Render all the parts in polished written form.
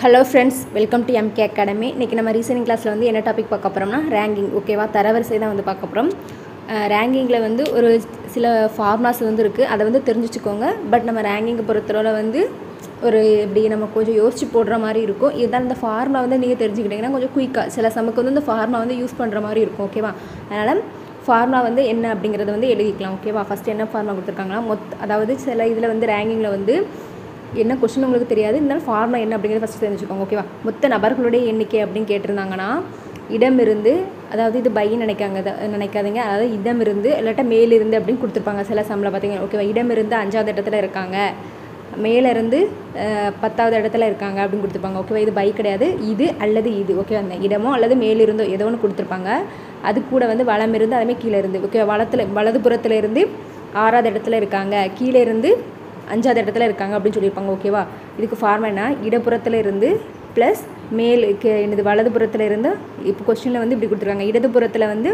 Hello friends, welcome to MK academy. இன்றைக்கி நம்ம reasoning கிளாஸில் வந்து என்ன டாபிக் பார்க்க போகிறோம்னா ரேங்கிங். ஓகேவா, தரவரிசை தான் வந்து பார்க்க போகிறோம். ரேங்கிங்கில் வந்து ஒரு சில ஃபார்முலாஸ் வந்து இருக்குது, அதை வந்து தெரிஞ்சுக்கோங்க. பட் நம்ம ரேங்கிங்கை பொறுத்தவரை வந்து ஒரு இப்படி நம்ம கொஞ்சம் யோசிச்சு போடுற மாதிரி இருக்கும். இதுதான் இந்த ஃபார்முலா வந்து நீங்கள் தெரிஞ்சுக்கிட்டிங்கன்னா கொஞ்சம் குயிக்காக சில சமக்கு வந்து இந்த ஃபார்முலா வந்து யூஸ் பண்ணுற மாதிரி இருக்கும். ஓகேவா, அதனால் ஃபார்முலா வந்து என்ன அப்படிங்கிறத வந்து எழுதிக்கலாம். ஓகேவா, ஃபஸ்ட்டு என்ன ஃபார்முலா கொடுத்துருக்காங்கன்னா அதாவது சில இதில் வந்து ரேங்கிங்கில் வந்து என்ன கொஸ்டின் உங்களுக்கு தெரியாது, இருந்தாலும் ஃபார்முலா என்ன அப்படிங்கிறத ஃபஸ்ட்டு தெரிஞ்சுக்கோங்க. ஓகேவா, மொத்த நபர்களுடைய எண்ணிக்கை அப்படின்னு கேட்டிருந்தாங்கன்னா இடமிருந்து, அதாவது இது பைன்னு நினைக்காதீங்க, அதாவது இடமிருந்து இல்லாட்டா மேலிருந்து அப்படின்னு கொடுத்துருப்பாங்க சில சம்மில் பார்த்தீங்கன்னா. ஓகேவா, இடமிருந்து 5வது இடத்துல இருக்காங்க, மேலேருந்து 10வது இடத்துல இருக்காங்க அப்படின்னு கொடுத்துருப்பாங்க. ஓகேவா, இது பை கிடையாது, இது அல்லது இது. ஓகேவா, அந்த இடமோ அல்லது மேலிருந்தோ ஏதோ ஒன்று கொடுத்துருப்பாங்க. அது கூட வந்து வளம் இருந்து அதுமாதிரி கீழே இருந்து. ஓகேவா, வலதுபுறத்தில் இருந்து 6வது இடத்துல இருக்காங்க, கீழே இருந்து 5வது இடத்துல இருக்காங்க அப்படின்னு சொல்லியிருப்பாங்க. ஓகேவா, இதுக்கு ஃபார்முலா என்ன, இடப்புறத்தில் இருந்து ப்ளஸ் என்னது வலதுபுறத்தில் இருந்து. இப்போ கொஸ்டினில் வந்து இப்படி கொடுத்துருக்காங்க, இடதுபுறத்தில் வந்து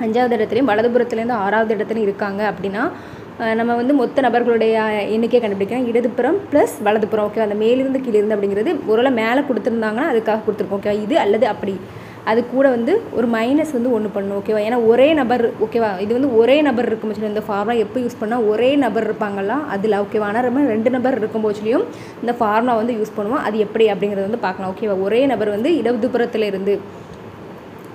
5வது இடத்துலையும் வலதுபுறத்துலேருந்து 6வது இடத்துலையும் இருக்காங்க அப்படின்னா நம்ம வந்து மொத்த நபர்களுடைய எண்ணிக்கையை கண்டுபிடிக்கணும். இடதுபுறம் ப்ளஸ் வலதுபுறம். ஓகேவா, அந்த மேலிருந்து கீழே இருந்து அப்படிங்கிறது ஒருவேளை மேலே கொடுத்துருந்தாங்கன்னா அதுக்காக கொடுத்துருக்கோம். ஓகேவா, இது அல்லது அப்படி. அது கூட வந்து ஒரு மைனஸ் வந்து ஒன்று பண்ணணும். ஓகேவா, ஏன்னா ஒரே நபர். ஓகேவா, இது வந்து ஒரே நபர் இருக்கும் போச்சுல இந்த ஃபார்முலா எப்போ யூஸ் பண்ணால் ஒரே நபர் இருப்பாங்கலாம் அதில். ஓகேவா, ஆனால் நம்ம 2 நபர் இருக்கும் போச்சுலையும் இந்த ஃபார்முலா வந்து யூஸ் பண்ணுவோம். அது எப்படி அப்படிங்கிறத வந்து பார்க்கலாம். ஓகேவா, ஒரே நபர் வந்து இடதுபுறத்தில் இருந்து,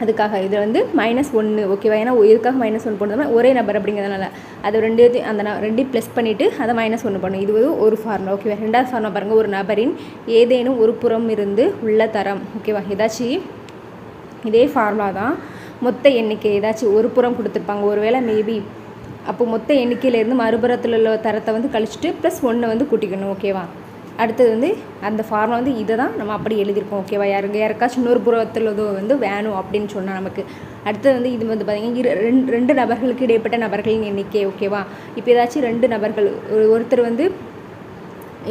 அதுக்காக இது வந்து -1. ஓகேவா, ஏன்னா எதுக்காக -1 போடுறதுனா ஒரே நபர் அப்படிங்கிறதுனால அது ரெண்டையும் ப்ளஸ் பண்ணிவிட்டு அதை -1 பண்ணும். இது ஒரு ஃபார்முலா. ஓகேவா, ரெண்டாவது ஃபார்முலா பாருங்கள், ஒரு நபரின் ஏதேனும் ஒரு புறம் இருந்து உள்ள தரம். ஓகேவா, ஏதாச்சும் இதே ஃபார்முலா தான், மொத்த எண்ணிக்கை ஏதாச்சும் ஒரு புறம் கொடுத்துருப்பாங்க ஒருவேளை மேபி, அப்போ மொத்த எண்ணிக்கையிலேருந்து மறுபுறத்தில் உள்ள தரத்தை வந்து கழிச்சிட்டு +1 வந்து கூட்டிக்கணும். ஓகேவா, அடுத்தது வந்து அந்த ஃபார்முலா வந்து இதை தான் நம்ம அப்படி எழுதியிருக்கோம். ஓகேவா, யாருக்காச்சும் இன்னொரு புறத்தில் வந்து வேணும் அப்படின்னு சொன்னால் நமக்கு. அடுத்தது வந்து இது வந்து பார்த்திங்கன்னா 2 நபர்களுக்கு இடைப்பட்ட நபர்களின் எண்ணிக்கை. ஓகேவா, இப்போ ஏதாச்சும் 2 நபர்கள், ஒருத்தர் வந்து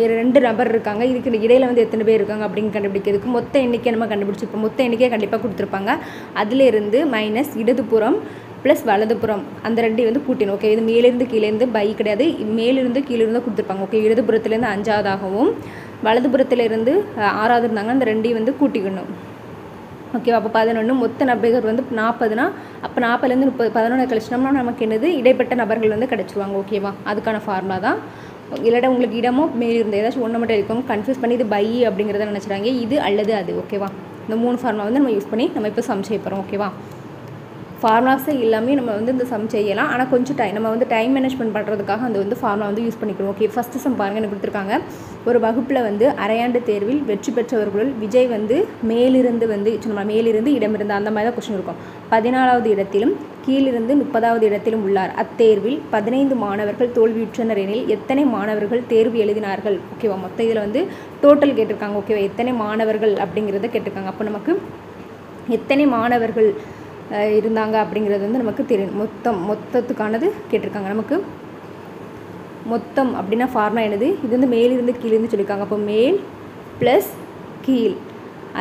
2 நபர் இருக்காங்க, இதுக்கு இடையில் வந்து எத்தனை பேர் இருக்காங்க அப்படின்னு கண்டுபிடிக்கிறதுக்கு மொத்த எண்ணிக்கை நம்ம கண்டுபிடிச்சிருப்போம். மொத்த எண்ணிக்கையை கண்டிப்பாக கொடுத்துருப்பாங்க. அதிலேருந்து மைனஸ் இடதுபுறம் ப்ளஸ் வலதுபுறம் அந்த 2 வந்து கூட்டணும். ஓகே, இது மேலேருந்து கீழேருந்து பை கிடையாது, மேலிருந்து கீழேருந்து கொடுத்துருப்பாங்க. ஓகே, இடதுபுறத்துலேருந்து 5வதாகவும் வலதுபுறத்துலேருந்து 6வது இருந்தாங்க, அந்த 2 வந்து கூட்டிக்கணும். ஓகேவா, அப்போ 11. மொத்த நபர்கள் வந்து 40னா அப்போ 40லேருந்து 30 11 கழிச்சிட்டோம்னா நமக்கு என்னது இடைப்பட்ட நபர்கள் வந்து கிடச்சிருவாங்க. ஓகேவா, அதுக்கான ஃபார்முலா தான். இல்லாட்டா உங்களுக்கு இடமோ மேலிருந்து ஏதாச்சும் ஒன்று மட்டும் இருக்கும், கன்ஃபியூஸ் பண்ணி இது பை அப்படிங்கிறத நினச்சிடாங்க, இது அல்லது அது. ஓகேவா, இந்த 3 ஃபார்முலா வந்து நம்ம யூஸ் பண்ணி நம்ம இப்போ சம் செய்ய போகிறோம். ஓகேவா, ஃபார்முலாஸே எல்லாமே நம்ம வந்து இந்த சம் செய்யலாம், ஆனால் கொஞ்சம் நம்ம வந்து டைம் மேனேஜ்மெண்ட் பண்ணுறதுக்காக அந்த வந்து ஃபார்முலா வந்து யூஸ் பண்ணிக்கிறோம். ஓகே, ஃபஸ்ட்டு சம் பாருங்கள், எனக்கு கொடுத்துருக்காங்க. ஒரு வகுப்பில் வந்து அரையாண்டு தேர்வில் வெற்றி பெற்றவர்களுள் விஜய் வந்து மேலிருந்து இடமிருந்து அந்த மாதிரி தான் கொஸ்டின் இருக்கும். 14வது இடத்திலும் கீழிருந்து 30வது இடத்திலும் உள்ளார். அத்தேர்வில் 15 மாணவர்கள் தோல்வியுற்றனர் எனில் எத்தனை மாணவர்கள் தேர்வு எழுதினார்கள். ஓகேவா, மொத்தம் இதில் வந்து டோட்டல் கேட்டிருக்காங்க. ஓகேவா, எத்தனை மாணவர்கள் அப்படிங்கிறத கேட்டிருக்காங்க. அப்போ நமக்கு எத்தனை மாணவர்கள் இருந்தாங்க அப்படிங்கிறது வந்து நமக்கு தெரியும். மொத்தத்துக்கானது கேட்டிருக்காங்க. நமக்கு மொத்தம் அப்படின்னா ஃபார்முலா என்னது, இது வந்து மேலிருந்து கீழிருந்து சொல்லியிருக்காங்க. அப்போ மேல் ப்ளஸ் கீழ்,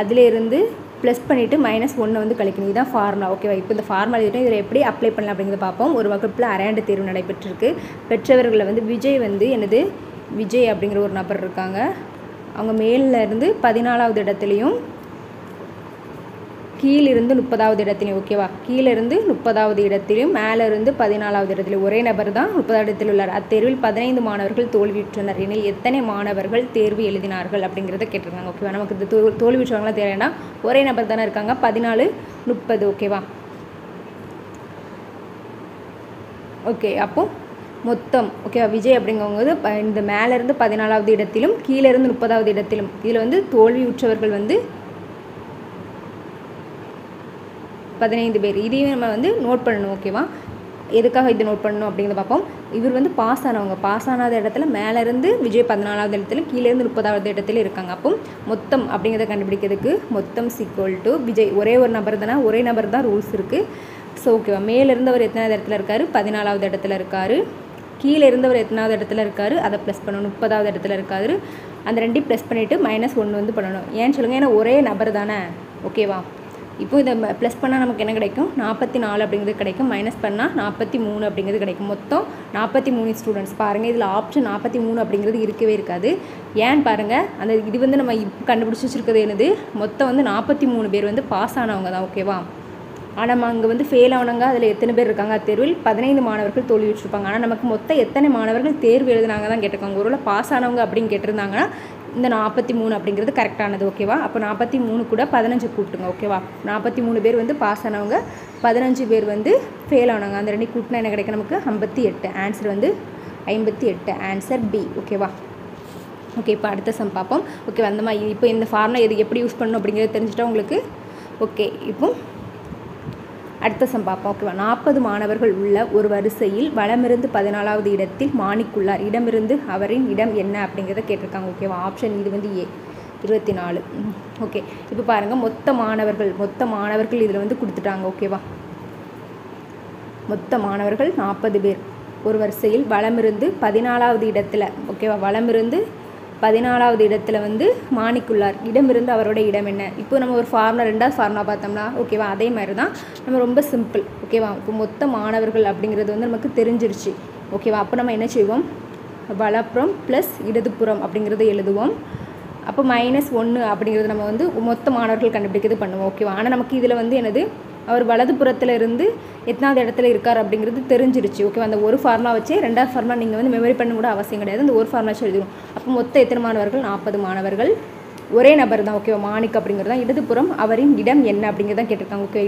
அதிலேருந்து ப்ளஸ் பண்ணிவிட்டு -1 வந்து கழிக்கணும். இதுதான் ஃபார்முலா. ஓகேவா, இப்போ இந்த ஃபார்முலா எழுதிட்டோம், இதில் எப்படி அப்ளை பண்ணலாம் அப்படிங்கிறத பார்ப்போம். ஒரு வகுப்பில் அரையாண்டு தேர்வு நடைபெற்றிருக்கு. பெற்றவர்களை வந்து விஜய் அப்படிங்கிற ஒரு நபர் இருக்காங்க. அவங்க மேலில் இருந்து 14வது இடத்துலையும் கீழிருந்து 30வது இடத்துலையும். ஓகேவா, கீழிருந்து 30வது இடத்திலும் மேலிருந்து 14வது இடத்துலையும் ஒரே நபர் தான் 30வது இடத்தில் உள்ளார். அத்தேர்வில் 15 மாணவர்கள் தோல்வியுற்றனர் எனில் எத்தனை மாணவர்கள் தேர்வு எழுதினார்கள் அப்படிங்கிறத கேட்டிருக்காங்க. ஓகேவா, நமக்கு இந்த தோல்வியுற்றவங்களாம் தேவைன்னா ஒரே நபர் தானே இருக்காங்க, 14 30. ஓகேவா, ஓகே, அப்போ மொத்தம். ஓகேவா, விஜய் அப்படிங்கிறவங்க இந்த மேலேருந்து 14வது இடத்திலும் கீழிருந்து 30வது இடத்திலும், இதில் வந்து தோல்வியுற்றவர்கள் வந்து 15 பேர். இதையும் நம்ம வந்து நோட் பண்ணணும். ஓகேவா, எதுக்காக இது நோட் பண்ணணும் அப்படிங்கிறத பார்ப்போம். இவர் வந்து பாஸ் ஆனாத இடத்துல மேலேருந்து விஜய் 14வது இடத்துல கீழேருந்து 30வது இடத்துல இருக்காங்க. அப்போ மொத்தம் அப்படிங்கிறத கண்டுபிடிக்கிறதுக்கு மொத்தம் = விஜய் ஒரே ஒரு நபர் தானே, ஒரே நபர் தான் ரூல்ஸ் இருக்குது. ஸோ ஓகேவா, மேலேருந்து அவர் எத்தனாவது இடத்துல இருக்கார், 14வது இடத்துல இருக்கார். கீழே இருந்தவர் எத்தனாவது இடத்துல இருக்கார், அதை ப்ளஸ் பண்ணணும், 30வது இடத்துல இருக்காரு. அந்த 2 ப்ளஸ் பண்ணிவிட்டு -1 வந்து பண்ணணும். ஏன்னு சொல்லுங்கள், ஏன்னா ஒரே நபர் தானே. ஓகேவா, இப்போ இதை ப்ளஸ் பண்ணால் நமக்கு என்ன கிடைக்கும் 44 அப்படிங்கிறது கிடைக்கும், மைனஸ் பண்ணால் 43 அப்படிங்கிறது கிடைக்கும். மொத்தம் 43 ஸ்டூடெண்ட்ஸ். பாருங்கள் இதில் ஆப்ஷன் 43 அப்படிங்கிறது இருக்கவே இருக்காது. ஏன்னு பாருங்கள், அந்த இது வந்து நம்ம இப்போ கண்டுபிடிச்சி வச்சுருக்கிறது என்னது, மொத்தம் வந்து 43 பேர் வந்து பாஸ் ஆனவங்க தான். ஓகேவா? ஆனால் நம்ம அங்கே வந்து ஃபெயில் ஆனவங்க அதில் எத்தனை பேர் இருக்காங்க, தேர்வில் 15 மாணவர்கள் தோல்வி வச்சுருப்பாங்க. ஆனால் நமக்கு மொத்தம் எத்தனை மாணவர்கள் தேர்வு எழுதினாங்க தான் கேட்டிருக்காங்க. ஒருவேளை பாஸ் ஆனவங்க அப்படின்னு கேட்டிருந்தாங்கன்னா இந்த 43 அப்படிங்கிறது கரெக்டானது. ஓகேவா? அப்போ 43 கூட 15 கூட்டுங்க. ஓகேவா? 43 பேர் வந்து பாஸ் ஆனவங்க, 15 பேர் வந்து ஃபெயில் ஆனவங்க. அந்த ரெண்டு கூட்டினா என்ன கிடைக்கும் நமக்கு 58. ஆன்சர் வந்து 58. Answer B. ஓகேவா? ஓகே, இப்போ அடுத்த சம் பார்ப்போம். ஓகே, அந்த மாதிரி இப்போ இந்த ஃபார்முலா எது எப்படி யூஸ் பண்ணணும் அப்படிங்கிறத தெரிஞ்சுட்டா உங்களுக்கு. ஓகே, இப்போ அடுத்த சம் பார்ப்போம். ஓகேவா? 40 மாணவர்கள் உள்ள ஒரு வரிசையில் வலமிருந்து 14வது இடத்தில் மாணிக் உள்ளார். இடமிருந்து அவரின் இடம் என்ன அப்படிங்கிறத கேட்டிருக்காங்க. ஓகேவா? ஆப்ஷன் இது வந்து ஏ 24. ஓகே, இப்போ பாருங்கள் மொத்த மாணவர்கள் இதில் வந்து கொடுத்துட்டாங்க. ஓகேவா? மொத்த மாணவர்கள் 40 பேர் ஒரு வரிசையில் வலமிருந்து 14வது இடத்துல. ஓகேவா? வலமிருந்து 14வது இடத்துல வந்து மாணிக்குள்ளார். இடமிருந்து அவரோட இடம் என்ன? இப்போ நம்ம ஒரு ஃபார்முலா, ரெண்டாவது ஃபார்முலா பார்த்தோம்னா ஓகேவா, அதே மாதிரி தான் நம்ம ரொம்ப சிம்பிள். ஓகேவா? இப்போ மொத்த மாணவர்கள் அப்படிங்கிறது வந்து நமக்கு தெரிஞ்சிருச்சு. ஓகேவா? அப்போ நம்ம என்ன செய்வோம், வலப்புறம் ப்ளஸ் இடதுபுறம் அப்படிங்கிறத எழுதுவோம். அப்போ -1 அப்படிங்கிறது நம்ம வந்து மொத்த மாணவர்கள் கண்டுபிடிக்கிறது பண்ணுவோம். ஓகேவா? ஆனால் நமக்கு இதில் வந்து என்னது, அவர் வலதுபுறத்தில் இருந்து எத்தனாவது இடத்துல இருக்கார் அப்படிங்கிறது தெரிஞ்சிருச்சு. ஓகேவா? அந்த ஒரு ஃபார்முலா வச்சு ரெண்டாவது ஃபார்முலா நீங்கள் வந்து மெமரி பண்ண கூட அவசியம் கிடையாது. அந்த ஒரு ஃபார்முலா வச்சு எழுதிடும். அப்போ மொத்தம் எத்தனை மாணவர்கள், 40 மாணவர்கள். ஒரே நபர் தான். ஓகேவா? மாணிக் அப்படிங்கிறது தான். இடதுபுறம் அவரின் இடம் என்ன அப்படிங்கிறது தான் கேட்டிருக்காங்க. ஓகே,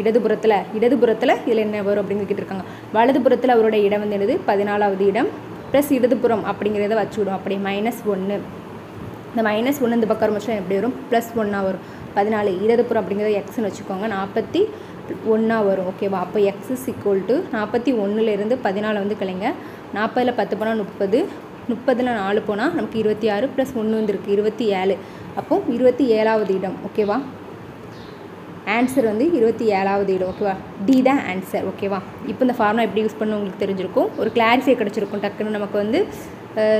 இடதுபுறத்தில் இதில் என்ன வரும் அப்படிங்கிறது கேட்டிருக்காங்க. வலதுபுறத்தில் அவரோட இடம் வந்து என்னது, 14வது இடம் ப்ளஸ் இடதுபுறம் அப்படிங்கிறத வச்சுவிடும். அப்படி -1. இந்த -1 இந்த பக்கம் வச்சுன்னா எப்படி வரும், +1 வரும். 14 இடதுபுறம் அப்படிங்கிறத எக்ஸ்ன்னு வச்சுக்கோங்க, 41 வரும். ஓகேவா? அப்போ x = 41லேருந்து 14 வந்து கழிங்க. 40ல் 10 போனால் 30, 30ல் 4 போனால் நமக்கு 26 + 1 வந்துருக்கு 27. அப்போ 27வது இடம். ஓகேவா? ஆன்சர் வந்து 27வது இடம். ஓகேவா? டி தான் ஆன்சர். ஓகேவா? இப்போ இந்த ஃபார்முலா எப்படி யூஸ் பண்ணணும் உங்களுக்கு தெரிஞ்சிருக்கும், ஒரு கிளாரிஃபை கிடச்சிருக்கும். டக்குன்னு நமக்கு வந்து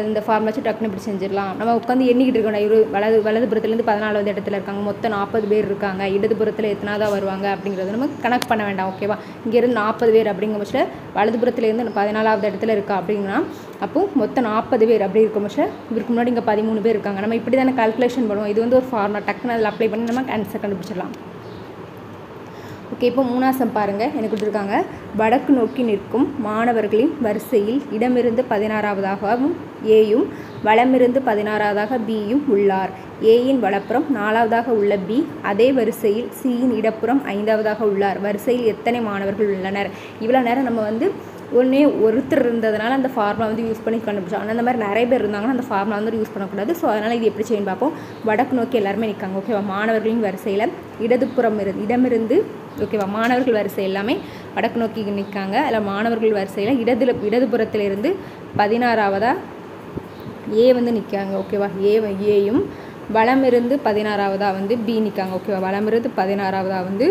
இந்த ஃபார்முலா வச்சு டக்குன்னு இப்படி செஞ்சிடலாம். நம்ம உட்காந்து எண்ணிக்கிட்டு இருக்கோம், வலதுபுறத்துலேருந்து 14வது இடத்துல இருக்காங்க, மொத்தம் 40 பேர் இருக்காங்க, இடதுபுறத்தில் எத்தனாவதாக வருவாங்க அப்படிங்கிறது நம்ம கணக்கு பண்ண வேண்டாம். ஓகேவா? இங்கேருந்து 40 பேர் அப்படிங்கிற பட்சத்தில் வலதுபுறத்துலேருந்து 14வது இடத்துல இருக்கா அப்படின்னா அப்போது மொத்தம் 40 பேர் அப்படி இருக்கும் பட்சத்தில் இவருக்கு முன்னாடி இங்கே 13 பேர் இருக்காங்க. நம்ம இப்படி தானே கால்குலேஷன் பண்ணுவோம். இது வந்து ஒரு ஃபார்முலா, டக்குன்னு அதில் அப்ளை பண்ணி நம்ம ஆன்சர் கண்டுபிடிச்சிடலாம். ஓகே, இப்போ 3ஆவது சம் பாருங்கள். எனக்கு கொடுத்துருக்காங்க, வடக்கு நோக்கி நிற்கும் மாணவர்களின் வரிசையில் இடமிருந்து 16வதாகவும் ஏயும் வலமிருந்து 16வதாக பியும் உள்ளார். ஏயின் வலப்புறம் 4வதாக உள்ள பி அதே வரிசையில் சியின் இடப்புறம் 5வதாக உள்ளார். வரிசையில் எத்தனை மாணவர்கள் உள்ளனர்? இவ்வளோ நேரம் நம்ம வந்து ஒருத்தர் இருந்ததுனால அந்த ஃபார்முலா வந்து யூஸ் பண்ணி கண்டுபிடிச்சோம். ஆனால் அந்த மாதிரி நிறைய பேர் இருந்தாங்கன்னா அந்த ஃபார்முலா வந்து யூஸ் பண்ணக்கூடாது. ஸோ அதனால் இது எப்படி செய்யணும் பார்ப்போம். வடக்கு நோக்கி எல்லாருமே நிற்காங்க. ஓகேவா? மாணவர்களின் வரிசையில் இடமிருந்து ஓகேவா, மாணவர்கள் வரிசை எல்லாமே வடக்கு நோக்கி நிற்காங்க. அதில் மாணவர்கள் வரிசையில் இடதுபுறத்திலிருந்து 16வதாக ஏ வந்து நிற்காங்க. ஓகேவா? ஏயும் வலமிருந்து 16வதாக வந்து பி நிற்காங்க. ஓகேவா? வலமிருந்து 16வதாக வந்து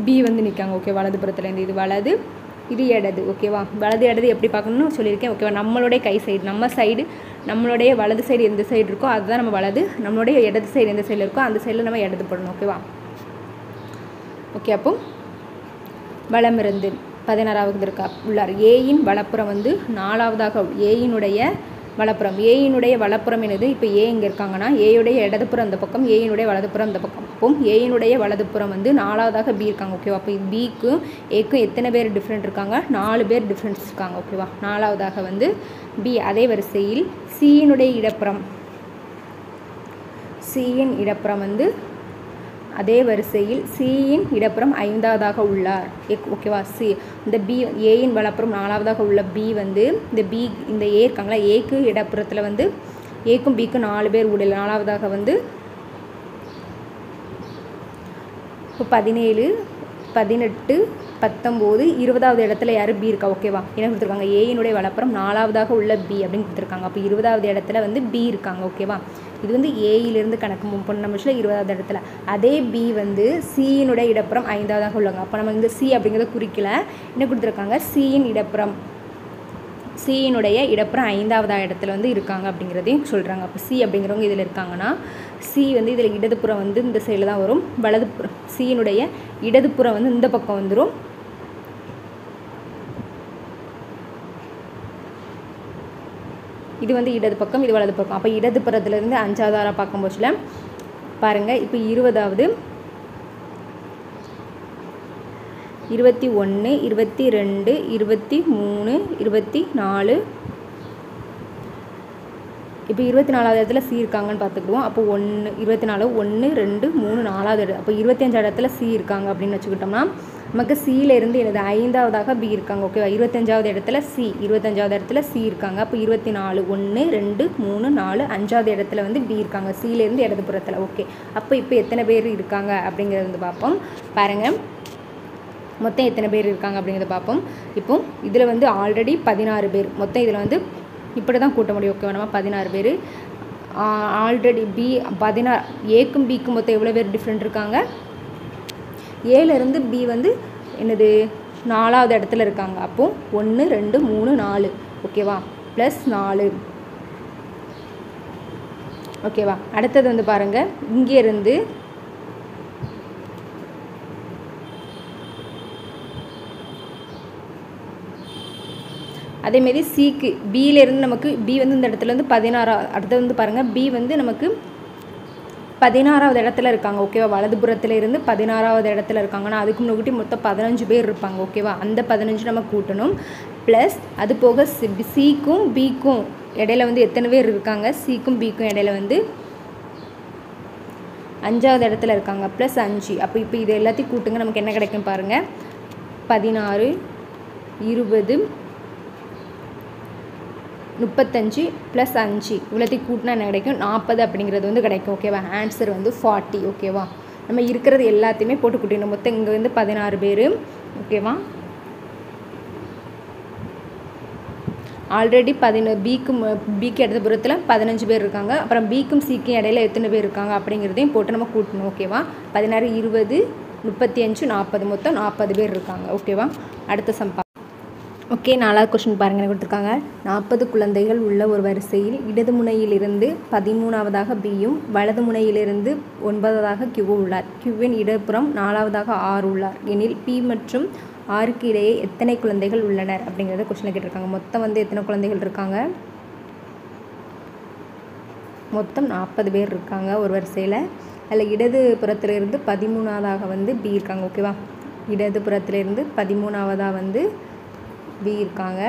பி வந்து நிற்காங்க. ஓகே, வலதுபுறத்துலேருந்து இது வலது, இது இடது. ஓகேவா? வலது இடது எப்படி பார்க்கணும்னு சொல்லியிருக்கேன். ஓகேவா? நம்மளுடைய கை சைடு, நம்ம சைடு, நம்மளுடைய வலது சைடு எந்த சைடு இருக்கோ அதுதான் நம்ம வலது, நம்மளுடைய இடது சைடு எந்த சைடில் இருக்கோ அந்த சைடில் நம்ம இடது போடணும். ஓகேவா? ஓகே, அப்போ வலமிருந்து 16வது இருக்கா உள்ளார். ஏயின் வலப்புறம் வந்து 4வதாக ஏயினுடைய வலப்புறம் என்னது, இப்போ ஏ இங்கே இருக்காங்கன்னா ஏயுடைய இடதுபுறம் அந்த பக்கம், ஏயினுடைய வலதுபுறம் அந்த பக்கம். அப்போ ஏயினுடைய வலதுபுறம் வந்து 4வதாக பி இருக்காங்க. ஓகேவா? அப்போ பிக்கும் ஏக்கும் எத்தனை பேர் டிஃப்ரெண்ட் இருக்காங்க, 4 பேர் டிஃப்ரெண்ட்ஸ் இருக்காங்க. ஓகேவா? 4வதாக வந்து பி. அதே வரிசையில் சியினுடைய இடப்புறம் வந்து அதே வரிசையில் சியின் இடப்புறம் 5வதாக உள்ளார். ஓகேவா? சி இந்த பி ஏயின் வலப்புறம் 4வதாக உள்ள பி வந்து இந்த ஏ இருக்காங்களா, ஏக்கு இடப்புறத்தில் வந்து ஏக்கும் பிக்கும் 4 பேர் உள்ள 4வதாக வந்து இப்போ 17, 18, 19, 20வது இடத்துல யார் பி இருக்கா. ஓகேவா? என்ன கொடுத்துருக்காங்க, ஏயினுடைய வலப்புறம் 4வதாக உள்ள பி அப்படின்னு கொடுத்துருக்காங்க. அப்போ 20வது இடத்துல வந்து பி இருக்காங்க. ஓகேவா? இது வந்து ஏயிலிருந்து கணக்கு பண்ண நிமிஷத்தில் 20வது இடத்துல. அதே பி வந்து சியினுடைய இடப்புறம் 5வதாக உள்ளாங்க. அப்போ நம்ம இந்த சி அப்படிங்கிறத குறிக்கல, என்ன கொடுத்துருக்காங்க, சியின் இடப்புறம் சியினுடைய இடப்புறம் 5வது இடத்துல வந்து இருக்காங்க அப்படிங்கிறதையும் சொல்கிறாங்க. அப்போ சி அப்படிங்கிறவங்க இதில் இருக்காங்கன்னா சி வந்து இதில் இடதுபுறம் வந்து இந்த சைடில் தான் வரும். வலதுபுறம் சியினுடைய இடதுபுறம் வந்து இந்த பக்கம் வந்துடும். இது வந்து இடது பக்கம், இது வலது பக்கம். அப்போ இடதுபுறத்துலேருந்து 5வது ஆளாக பார்க்கும் போச்சுல பாருங்கள். இப்போ 20வது 21 22 23 24 இப்போ 24வது இடத்துல சி இருக்காங்கன்னு பார்த்துக்கிடுவோம். அப்போ 24 1 2 3 4வது இடம். அப்போ 25 இடத்துல சி இருக்காங்க அப்படின்னு வச்சுக்கிட்டோம்னா நமக்கு சியிலேருந்து எனது 5வதாக பி இருக்காங்க. ஓகேவா? 25வது இடத்துல சி, 25வது இடத்துல சி இருக்காங்க. அப்போ 24 1 2 3 4 5வது இடத்துல வந்து பி இருக்காங்க சியிலேருந்து இடதுபுறத்தில். ஓகே, அப்போ இப்போ எத்தனை பேர் இருக்காங்க அப்படிங்கிறத வந்து பார்ப்போம். பாருங்கள், மொத்தம் எத்தனை பேர் இருக்காங்க அப்படிங்கிறத பார்ப்போம். இப்போ இதில் வந்து ஆல்ரெடி 16 பேர். மொத்தம் இதில் வந்து இப்படி தான் கூட்ட முடியும். ஓகேவா? நம்ம 16 பேர். ஆல்ரெடி பி 16 ஏக்கும் பிக்கும் மொத்தம் எவ்வளோ பேர் டிஃப்ரெண்ட் இருக்காங்க? ஏலேருந்து பி வந்து என்னது 4வது இடத்துல இருக்காங்க. அப்போது 1 2 3 4. ஓகேவா? ப்ளஸ் 4. ஓகேவா? அடுத்தது வந்து பாருங்கள், இங்கேருந்து அதேமாரி சிக்கு பியிலேருந்து நமக்கு பி வந்து இந்த இடத்துல வந்து 16. அடுத்தது வந்து பாருங்கள், பி வந்து நமக்கு 16வது இடத்துல இருக்காங்க. ஓகேவா? வலதுபுறத்தில் இருந்து 16வது இடத்துல இருக்காங்கன்னா அதுக்கு முன்னாடி மொத்தம் 15 பேர் இருப்பாங்க. ஓகேவா? அந்த 15 நம்ம கூட்டணும். ப்ளஸ் அது போக சிக்கும் பிக்கும் இடையில வந்து எத்தனை பேர் இருக்காங்க? சிக்கும் பிக்கும் இடையில வந்து 5வது இடத்துல இருக்காங்க. ப்ளஸ் 5. அப்போ இப்போ இது எல்லாத்தையும் கூட்டுங்க, நமக்கு என்ன கிடைக்கும் பாருங்கள். 16 20 35 ப்ளஸ் 5 இவ்வளோத்தையும் கூட்டினா என்ன கிடைக்கும்? 40 அப்படிங்கிறது வந்து கிடைக்கும். ஓகேவா? ஆன்சர் வந்து 40. ஓகேவா? நம்ம இருக்கிறது எல்லாத்தையுமே போட்டு கூட்டிடணும். மொத்தம் இங்கே வந்து 16 பேர். ஓகேவா? ஆல்ரெடி பிக்கு இடதுபுறத்தில் 15 பேர் இருக்காங்க. அப்புறம் பிக்கும் சிக்கும் இடையில எத்தனை பேர் இருக்காங்க அப்படிங்கிறதையும் போட்டு நம்ம கூட்டணும். ஓகேவா? 16 20 35 40 மொத்தம் 40 பேர் இருக்காங்க. ஓகேவா? அடுத்த சம்பா. ஓகே, 4வது கொஸ்டின் பாருங்கள், கொடுத்துருக்காங்க. 40 குழந்தைகள் உள்ள ஒரு வரிசையில் இடது முனையிலிருந்து 13வதாக பியும் வலது முனையிலிருந்து 9வதாக கியூவும் உள்ளார். கியூவின் இடப்புறம் 4வதாக ஆர் உள்ளார் எனில் பி மற்றும் ஆருக்கு இடையே எத்தனை குழந்தைகள் உள்ளனர் அப்படிங்கிறத கொஸ்டினில் கேட்டிருக்காங்க. மொத்தம் வந்து எத்தனை குழந்தைகள் இருக்காங்க? மொத்தம் 40 பேர் இருக்காங்க ஒரு வரிசையில். அதில் இடது புறத்திலிருந்து 13வதாக வந்து பி இருக்காங்க. ஓகேவா? இடது புறத்திலிருந்து 13வதாக வந்து பி இருக்காங்க.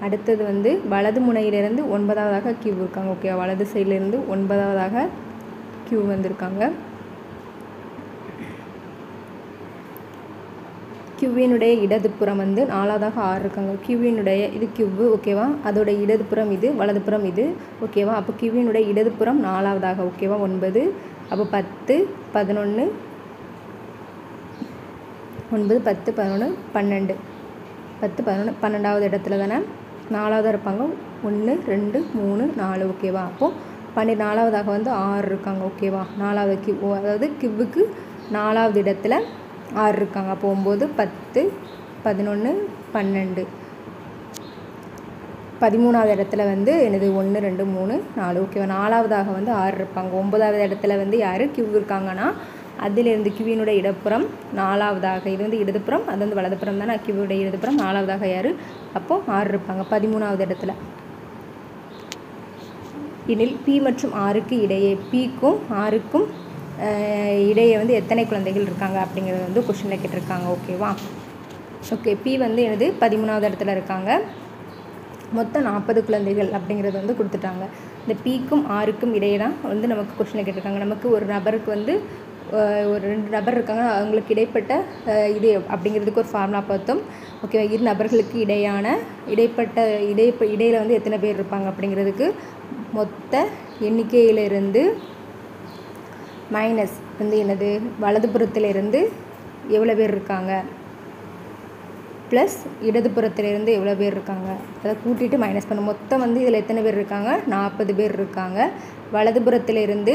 அடுத்தது வந்து வலது முனையிலிருந்து 9வதாக கியூ இருக்காங்க. ஓகேவா? வலது சைட்லேருந்து 9வதாக கியூ வந்திருக்காங்க. கியூவினுடைய இடதுபுறம் வந்து 4வதாக ஆர் இருக்காங்க. கியூவினுடைய இது கியூவு. ஓகேவா? அதோட இடதுபுறம் இது, வலதுபுறம் இது. ஓகேவா? அப்போ கியூவினுடைய இடதுபுறம் 4வதாக. ஓகேவா? 9. அப்போ 10 11 9 10 11 12 10 11 12வது இடத்துல தானே 4வதாக இருப்பாங்க. 1 2 3 4. ஓகேவா? அப்போது 4வதாக வந்து 6 இருக்காங்க. ஓகேவா? 4வது கியூ, அதாவது கியூவுக்கு 4வது இடத்துல 6 இருக்காங்க. அப்போ 9 10 11 12 13வது இடத்துல வந்து என்னது 1 2 3 4. ஓகேவா? 4வதாக வந்து 6 இருப்பாங்க. 9வது இடத்துல வந்து யார்? கியூ இருக்காங்கன்னா அதிலிருந்து கியூவினுடைய இடப்புறம் 4வதாக, இது வந்து இடதுபுறம், அது வந்து வலதுபுறம் தானே. கியூவுடைய இடதுபுறம் 4வதாக யார்? அப்போது 6 இருப்பாங்க 13வது இடத்துல. இதில் பி மற்றும் ஆருக்கு இடையே, பிக்கும் ஆருக்கும் இடையே வந்து எத்தனை குழந்தைகள் இருக்காங்க அப்படிங்கிறது வந்து கொஸ்டினில் கேட்டிருக்காங்க. ஓகேவா? ஓகே, பி வந்து எனது 13வது இடத்துல இருக்காங்க. மொத்தம் 40 குழந்தைகள் அப்படிங்கிறது வந்து கொடுத்துட்டாங்க. இந்த பிக்கும் ஆருக்கும் இடையே தான் வந்து நமக்கு கொஸ்டினில் கேட்டிருக்காங்க. நமக்கு ஒரு நபருக்கு வந்து ஒரு 2 நபர் இருக்காங்க, அவங்களுக்கு இடைப்பட்ட இது அப்படிங்கிறதுக்கு ஒரு ஃபார்முலா பார்த்தோம். ஓகேவா? இரு நபர்களுக்கு இடையில் வந்து எத்தனை பேர் இருப்பாங்க அப்படிங்கிறதுக்கு மொத்த எண்ணிக்கையிலிருந்து மைனஸ் வந்து என்னது வலதுபுறத்திலிருந்து எவ்வளோ பேர் இருக்காங்க ப்ளஸ் இடதுபுறத்திலிருந்து எவ்வளோ பேர் இருக்காங்க அதை கூட்டிகிட்டு மைனஸ் பண்ண. மொத்தம் வந்து இதில் எத்தனை பேர் இருக்காங்க? 40 பேர் இருக்காங்க. வலதுபுறத்திலிருந்து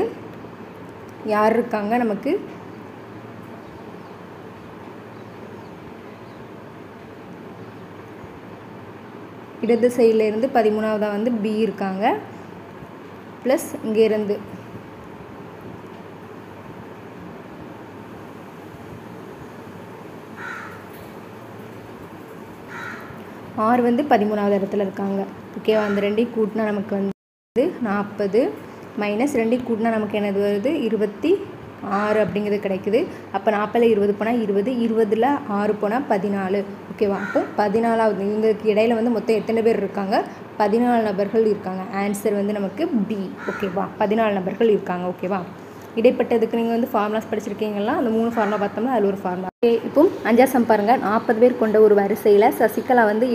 யார் இருக்காங்க? நமக்கு இடது சைட்லேருந்து 13ஆவதாக வந்து பி இருக்காங்க. ப்ளஸ் இங்கேருந்து ஆர் வந்து 13ஆவது இடத்துல இருக்காங்க. ஓகேவா? அந்த ரெண்டையும் கூட்டினா நமக்கு வந்து 40 மைனஸ் ரெண்டையும் கூட்டினா நமக்கு என்னது வருது 26 அப்படிங்கிறது கிடைக்குது. அப்போ 40ல் 20 போனால் 20, 20ல் 6 போனால் 14. ஓகேவா? அப்போ 14ஆவது இவங்களுக்கு இடையில வந்து மொத்தம் எத்தனை பேர் இருக்காங்க? 14 நபர்கள் இருக்காங்க. ஆன்சர் வந்து நமக்கு பி. ஓகேவா? 14 நபர்கள் இருக்காங்க. ஓகேவா? இடைப்பட்டதுக்கு நீங்கள் வந்து ஃபார்முலாஸ் படிச்சிருக்கீங்களா? அந்த 3 ஃபார்முலா பார்த்தோம்னா அதில் ஒரு ஃபார்முலா. ஓகே, இப்போ 5ஆம் சம் பாருங்கள். 40 பேர் கொண்ட ஒரு வரிசையில் சசிகலா வந்து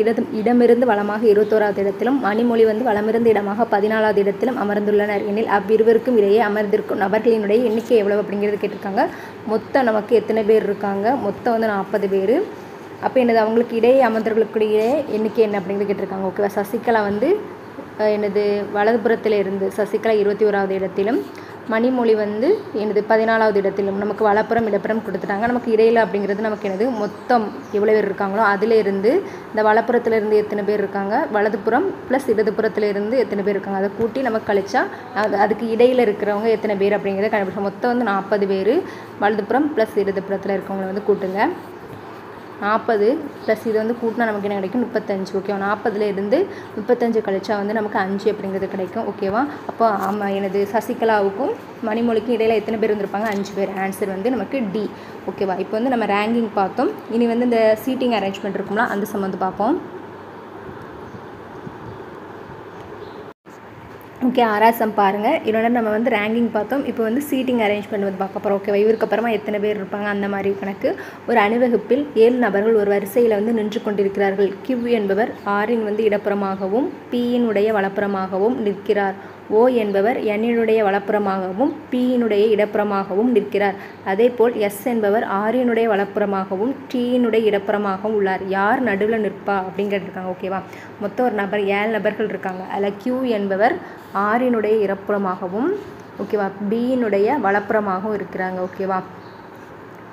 இடமிருந்து வலமாக 21ஆவது இடத்திலும், மணிமொழி வந்து வலமிருந்து இடமாக 14ஆவது இடத்திலும் அமர்ந்துள்ளனர் எனில் அவ்விருவருக்கும் இடையே அமர்ந்திருக்கும் நபர்களினுடைய எண்ணிக்கை எவ்வளவு அப்படிங்கிறது கேட்டிருக்காங்க. மொத்தம் நமக்கு எத்தனை பேர் இருக்காங்க? மொத்தம் வந்து 40 பேர். அப்போ என்னது அவங்களுக்கு இடையே அமர்ந்தவர்களுக்கு இடையே எண்ணிக்கை என்ன அப்படிங்கிறது கேட்டிருக்காங்க. ஓகேவா? சசிகலா வந்து என்னது வலதுபுறத்தில் இருந்து சசிகலா 21ஆவது இடத்திலும், மணிமொழி வந்து எனது 14ஆவது இடத்திலும். நமக்கு வலப்புறம் இடப்புறம் கொடுத்துட்டாங்க. நமக்கு இடையில் அப்படிங்கிறது நமக்கு என்னது மொத்தம் எவ்வளோ பேர் இருக்காங்களோ அதிலிருந்து இந்த வலப்புறத்துலேருந்து எத்தனை பேர் இருக்காங்க, வலதுபுறம் ப்ளஸ் இடதுபுறத்துலேருந்து எத்தனை பேர் இருக்காங்க, அதை கூட்டி நமக்கு கழிச்சா அதுக்கு இடையில் இருக்கிறவங்க எத்தனை பேர் அப்படிங்கிறத கண்டுபிடிச்சோம். மொத்தம் வந்து 40 பேர். வலதுபுறம் ப்ளஸ் இடதுபுறத்தில் இருக்கவங்களை வந்து கூட்டுங்க. 40 ப்ளஸ் இது வந்து கூட்டினா நமக்கு என்ன கிடைக்கும்? 35. ஓகேவா? 40லேருந்து 35 கழிச்சா வந்து நமக்கு 5 அப்படிங்கிறது கிடைக்கும். ஓகேவா? அப்போ ஆமாம், எனது சசிகலாவுக்கும் மணிமொழிக்கும் இடையில் எத்தனை பேர் வந்திருப்பாங்க? 5 பேர். ஆன்சர் வந்து நமக்கு டி. ஓகேவா? இப்போ வந்து நம்ம ரேங்கிங் பார்த்தோம். இனி வந்து இந்த சீட்டிங் அரேஞ்ச்மெண்ட் இருக்கும்ல, அந்த சம் வந்து பார்ப்போம். ஓகே, 6ஆவது சம் பாருங்கள். இதோட நம்ம வந்து ரேங்கிங் பார்த்தோம். இப்போ வந்து சீட்டிங் அரேஞ்ச்மெண்ட் வந்து பார்க்க போகிறோம். ஓகேவா? இவருக்கு அப்புறமா எத்தனை பேர் இருப்பாங்க அந்த மாதிரி கணக்கு. ஒரு அணிவகுப்பில் 7 நபர்கள் ஒரு வரிசையில் வந்து நின்று கொண்டிருக்கிறார்கள். கியூ என்பவர் ஆரின் வந்து இடப்புறமாகவும் பியினுடைய வலப்புறமாகவும் நிற்கிறார். ஓ என்பவர் எண்ணினுடைய வலப்புறமாகவும் பியினுடைய இடப்புறமாகவும் நிற்கிறார். அதேபோல் எஸ் என்பவர் ஆரினுடைய வலப்புறமாகவும் டியினுடைய இடப்புறமாகவும் உள்ளார். யார் நடுவில் நிற்பா அப்படின்னு கேட்டிருக்காங்க. ஓகேவா? மொத்தம் ஒரு நபர் 7 நபர்கள் இருக்காங்க. அதில் கியூ என்பவர் ஆரினுடைய இடப்புறமாகவும், ஓகேவா, பியினுடைய வலப்புறமாகவும் இருக்கிறாங்க. ஓகேவா?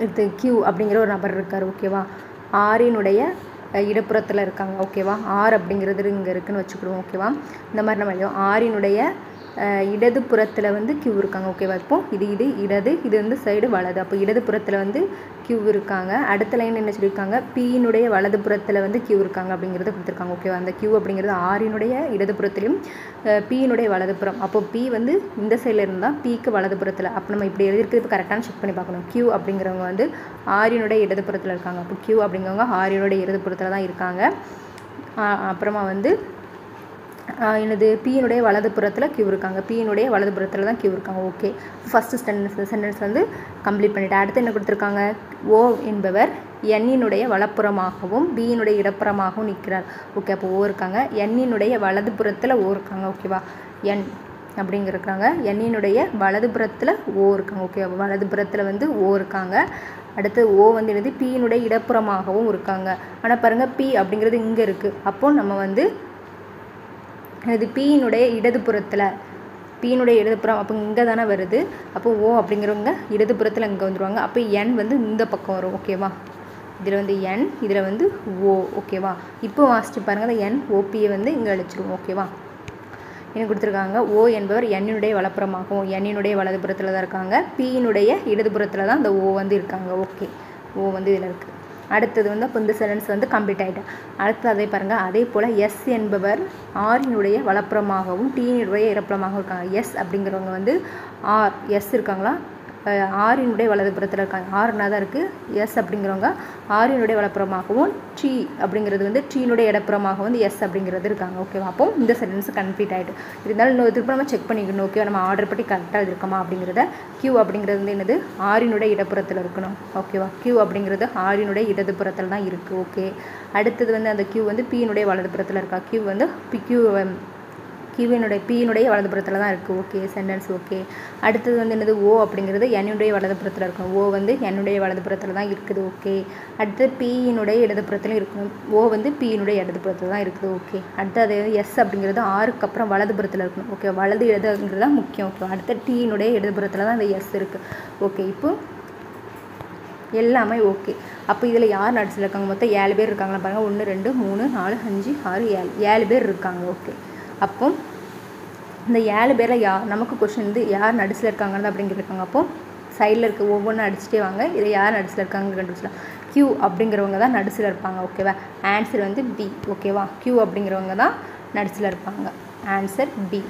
இது கியூ அப்படிங்கிற ஒரு நபர் இருக்கார். ஓகேவா? ஆரினுடைய இடப்புறத்தில் இருக்காங்க. ஓகேவா? ஆர் அப்படிங்கிறது இங்கே இருக்குதுன்னு வச்சுக்கிடுவோம். ஓகேவா? இந்த மாதிரி நம்ம எழுதுவோம். ஆரினுடைய இடது புறத்தில் வந்து கியூ இருக்காங்க. ஓகேவா? இப்போது இது இடது, இது வந்து சைடு வலது. அப்போ இடது புறத்தில் வந்து கியூ இருக்காங்க. அடுத்த லைன் என்ன சொல்லியிருக்காங்க? பியினுடைய வலது புறத்தில் வந்து கியூ இருக்காங்க அப்படிங்கிறத கொடுத்துருக்காங்க. ஓகேவா? அந்த கியூ அப்படிங்கிறது ஆரினுடைய இடது புறத்திலும் பியினுடைய வலதுபுறம். அப்போ பி வந்து இந்த சைடில் இருந்தால் பிக்கு வலதுபுறத்தில். அப்போ நம்ம இப்படி எழுதிருக்கு. இப்போ கரெக்டான செக் பண்ணி பார்க்கணும். கியூ அப்படிங்கிறவங்க வந்து ஆரினுடைய இடதுபுறத்தில் இருக்காங்க. அப்போ கியூ அப்படிங்கிறவங்க ஆரினுடைய இடதுபுறத்தில் தான் இருக்காங்க. அப்புறமா வந்து எனது பியினுடைய வலதுபுறத்தில் கியூ இருக்காங்க. பியினுடைய வலதுபுறத்தில் தான் கியூ இருக்காங்க. ஓகே, ஃபஸ்ட்டு சென்டென்ஸ் வந்து கம்ப்ளீட் பண்ணிவிட்டு அடுத்து என்ன கொடுத்துருக்காங்க? ஓ என்பவர் எண்ணினுடைய வலப்புறமாகவும் பியினுடைய இடப்புறமாகவும் நிற்கிறார். ஓகே, அப்போ ஓ இருக்காங்க. எண்ணினுடைய வலதுபுறத்தில் ஓ இருக்காங்க. ஓகேவா? எண் அப்படிங்கிறக்காங்க. எண்ணினுடைய வலதுபுறத்தில் ஓ இருக்காங்க. ஓகே, வலதுபுறத்தில் வந்து ஓ இருக்காங்க. அடுத்து ஓ வந்து என்னது பியினுடைய இடப்புறமாகவும் இருக்காங்க. ஆனால் பாருங்கள், பி அப்படிங்கிறது இங்கே இருக்குது. அப்போது நம்ம வந்து இது பியினுடைய இடதுபுறத்தில், பியினுடைய இடதுபுறம் அப்போ இங்கே தானே வருது. அப்போ ஓ அப்படிங்கிறவங்க இடதுபுறத்தில் இங்கே வந்துடுவாங்க. அப்போ என் வந்து இந்த பக்கம் வரும். ஓகேவா? இதில் வந்து என், இதில் வந்து ஓ. ஓகேவா? இப்போ வாசிச்சு பாருங்கள். அந்த என் ஓபியை வந்து இங்கே அழிச்சிருவோம். ஓகேவா? என்ன கொடுத்துருக்காங்க? ஓ என்பவர் எண்ணினுடைய வலப்புறமாகவும் எண்ணினுடைய வலதுபுறத்தில் தான் இருக்காங்க. பியினுடைய இடதுபுறத்தில் தான் அந்த ஓ வந்து இருக்காங்க. ஓகே, ஓ வந்து இதில் இருக்குது. அடுத்தது வந்து அப்போ இந்த சென்டென்ஸ் வந்து கம்ப்ளீட் ஆகிட்டேன். அடுத்து அதே பாருங்கள். அதே போல் எஸ் என்பவர் ஆரினுடைய வலப்புறமாகவும் டியினுடைய இடப்புறமாகவும் இருக்காங்க. எஸ் அப்படிங்கிறவங்க வந்து ஆர், எஸ் இருக்காங்களா? ஆரினுடைய வலதுபுறத்தில் இருக்காங்க. ஆறுனா தான் இருக்குது. எஸ் அப்படிங்கிறவங்க ஆரினுடைய வலப்புறமாகவும், டி அப்படிங்கிறது வந்து டீனுடைய இடப்புறமாக வந்து எஸ் அப்படிங்கிறது இருக்காங்க. ஓகேவா? அப்போ இந்த சென்டென்ஸ் கம்ப்ளீட் ஆகிட்டு இருந்தாலும் இன்னொரு திருப்பி நம்ம செக் பண்ணிக்கணும். ஓகேவா? நம்ம ஆர்டர் படி கரெக்டாக இருக்கமா அப்படிங்கிறத. கியூ அப்படிங்கிறது வந்து என்னது ஆரினுடைய இடப்புறத்தில் இருக்கணும். ஓகேவா? கியூ அப்படிங்கிறது ஆரினுடைய இடதுபுறத்தில் தான் இருக்குது. ஓகே, அடுத்தது வந்து அந்த கியூ வந்து பியினுடைய வலதுபுறத்தில் இருக்கா. கியூ வந்து பியினுடைய வலதுபுறத்தில் தான் இருக்குது. Okay, sentence okay. அடுத்தது வந்து என்னது ஓ அப்படிங்கிறது என்னுடைய வலதுபுறத்தில் இருக்கும். ஓ வந்து என்னுடைய வலதுபுறத்தில் தான் இருக்குது. ஓகே, அடுத்து பியினுடைய இடதுபுறத்திலும் இருக்கணும். ஓ வந்து பியினுடைய இடதுபுறத்தில் தான் இருக்குது. ஓகே, அடுத்து அது எஸ் அப்படிங்கிறது ஆறுக்கு அப்புறம் வலதுபுறத்தில் இருக்கணும். ஓகே, வலது இடதுங்கிறது தான் முக்கியம். ஓகே, அடுத்து டீயினுடைய இடதுபுறத்தில் தான் அந்த எஸ் இருக்குது. ஓகே, இப்போ எல்லாமே ஓகே. அப்போ இதில் யார் நடுசில் இருக்காங்க? மொத்தம் 7 பேர் இருக்காங்களா பாருங்கள். 1 2 3 4 5 6 7 பேர் இருக்காங்க. ஓகே, அப்போ இந்த 7 பேரில் நமக்கு கொஸ்டின் வந்து யார் நடுசில் இருக்காங்கன்னு அப்படிங்கிறது இருக்காங்க. அப்போ சைடில் இருக்க ஒவ்வொன்றும் அடிச்சுட்டே வாங்க. இதை யார் நடுசில் இருக்காங்க கண்டுபிடிச்சலாம். Q அப்படிங்கிறவங்க தான் நடுசில் இருப்பாங்க. ஓகேவா? ஆன்சர் வந்து B. ஓகேவா? Q அப்படிங்கிறவங்க தான் நடுசில் இருப்பாங்க. Answer B.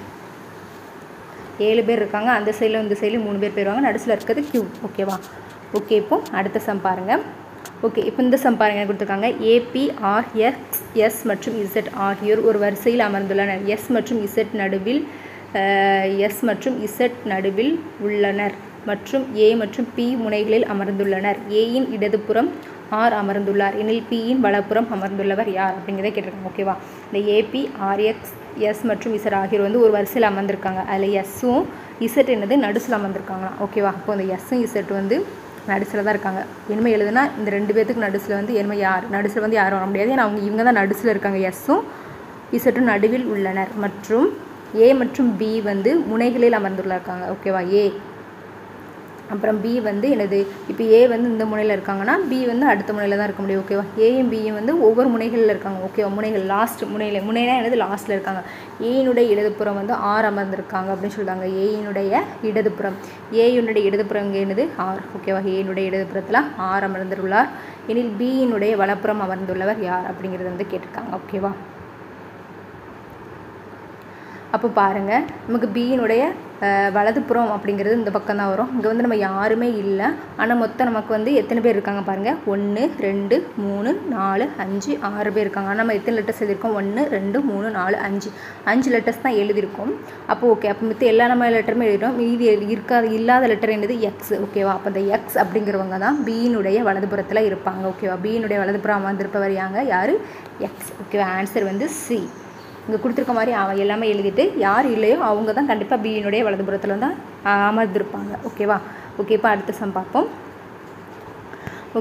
7 பேர் இருக்காங்க. அந்த சைடில் இந்த சைடில் 3 பேர் போயிடுவாங்க. நடுசில் இருக்கிறது Q. ஓகேவா? ஓகே, இப்போ அடுத்த சம் பாருங்கள். ஓகே, இப்போ இந்த சம் பாருங்கள் கொடுத்துருக்காங்க. AP, R, S மற்றும் Z ஆகியோர் ஒரு வரிசையில் அமர்ந்துள்ளனர். S மற்றும் Z நடுவில் உள்ளனர் மற்றும் A மற்றும் P முனைகளில் அமர்ந்துள்ளனர். Aயின் இடதுபுறம் R அமர்ந்துள்ளார் எனில் Pயின் வலப்புறம் அமர்ந்துள்ளவர் யார் அப்படிங்கிறத கேட்டிருக்காங்க. ஓகேவா? இந்த AP, RX, S மற்றும் Z ஆகியோர் வந்து ஒரு வரிசையில் அமர்ந்திருக்காங்க. அதில் Sவும் Z என்னது நடுசில் அமர்ந்திருக்காங்களாம். ஓகேவா? அப்போ இந்த Sவும் Z வந்து நடுசில் தான் இருக்காங்க. இனிமேல் எழுதுனா இந்த 2 பேர்த்துக்கு நடுசில் வந்து இனிமேல் நடுசில் வந்து யாரும் வர முடியாது. ஏன்னா இவங்க தான் நடுசில் இருக்காங்க. Sவும் Zவும் நடுவில் உள்ளனர் மற்றும் A மற்றும் B வந்து முனைகளில் அமர்ந்துள்ளாங்க. ஓகேவா? A அப்புறம் B வந்து என்னது, இப்போ A வந்து இந்த முனையில் இருக்காங்கன்னா B வந்து அடுத்த முனையில் தான் இருக்க முடியும். ஓகேவா? Aயும் Bயும் வந்து ஒவ்வொரு முனைகளில் இருக்காங்க. ஓகேவா? முனைகள் லாஸ்ட் முனைனா என்னது லாஸ்ட்டில் இருக்காங்க. Aயினுடைய இடதுபுறம் வந்து R அமர்ந்திருக்காங்க அப்படின்னு சொல்கிறாங்க. Aயினுடைய இடதுபுறம் இங்கே என்னது R. ஓகேவா? Aயினுடைய இடதுபுறத்தில் R அமர்ந்துள்ளார் எனில் Bயினுடைய வலப்புறம் அமர்ந்துள்ளவர் யார் அப்படிங்கிறது வந்து கேட்டிருக்காங்க. ஓகேவா? அப்போ பாருங்கள், நமக்கு Bயினுடைய வலதுபுறம் அப்படிங்கிறது இந்த பக்கம் தான் வரும். இங்கே வந்து நம்ம யாருமே இல்லை. ஆனால் மொத்தம் நமக்கு வந்து எத்தனை பேர் இருக்காங்க பாருங்கள். 1 2 3 4 5 6 பேர் இருக்காங்க. ஆனால் நம்ம எத்தனை லெட்டர்ஸ் எழுதியிருக்கோம்? 1 2 3 4 5 லெட்டர்ஸ் தான் எழுதியிருக்கோம். அப்போ ஓகே, அப்போ மொத்த எல்லா நம்ம லெட்டருமே எழுதிடும். மீதி இல்லாத லெட்டர் என்னது X. ஓகேவா? அப்போ இந்த X அப்படிங்கிறவங்க தான் Bயினுடைய வலதுபுறத்தில் இருப்பாங்க. ஓகேவா? Bயினுடைய வலதுபுறம் அமர்ந்திருப்பவர் யார்? X. ஓகேவா? ஆன்சர் வந்து C. இங்கே கொடுத்துருக்க மாதிரி எல்லாமே எழுதிட்டு யார் இல்லையோ அவங்க தான் கண்டிப்பாக Bயினுடைய வலதுபுறத்தில் தான் அமர்ந்திருப்பாங்க. ஓகேவா? ஓகே, இப்போ அடுத்த சம் பார்ப்போம்.